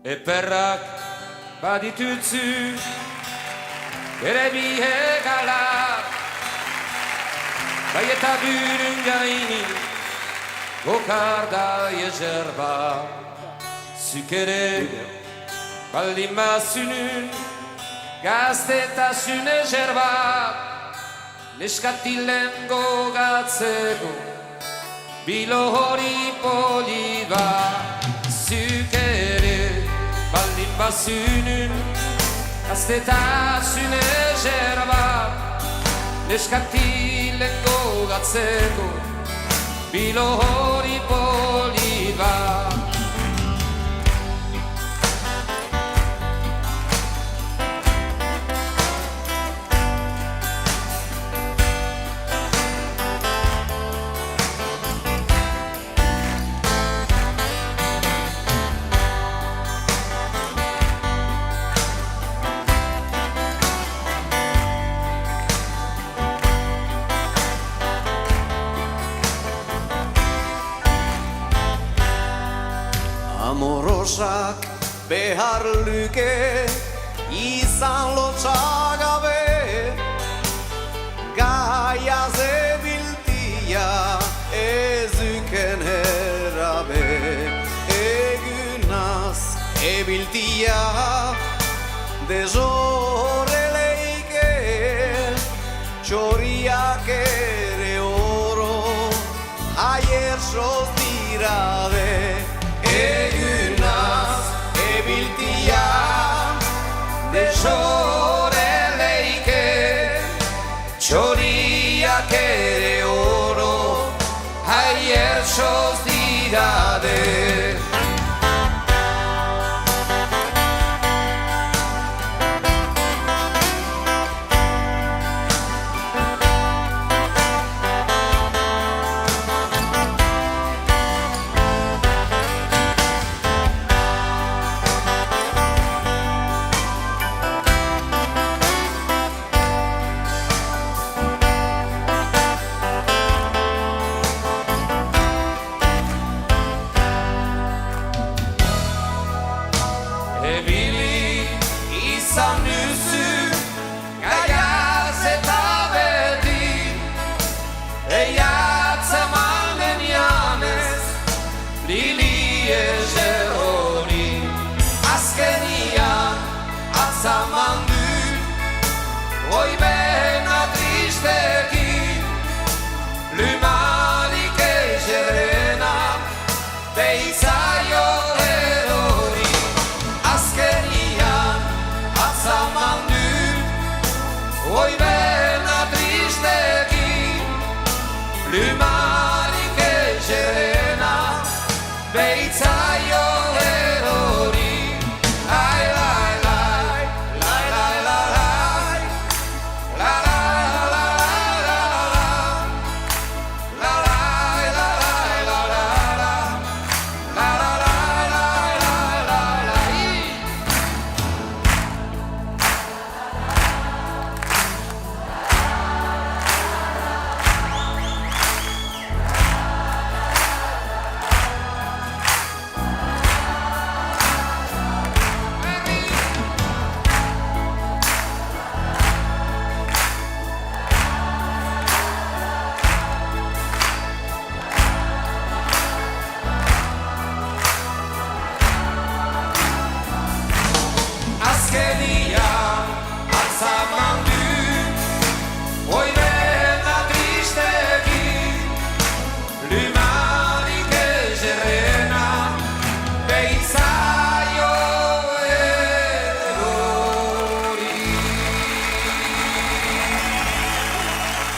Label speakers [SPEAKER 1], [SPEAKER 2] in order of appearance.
[SPEAKER 1] Eperrak baditutzu bere bi hegala, bai eta burun gaini gokarda jezerba. Zuk ere baldin bazunun gaztetasun ezerba, neskatilen gogatzeko bilo hori poli ba. Zuk ere baldin bazunun gaztetasun ezerba, neskatilen gogatzeko bilo hori poli ba.
[SPEAKER 2] Amorosak behar luke izan lotsagabe, gaia zebiltia ezuken herabe. Egunaz ebiltia dezoreleike, txoriak ere oro aier soz dirabe. Egunaz ebiltia dezoreleike,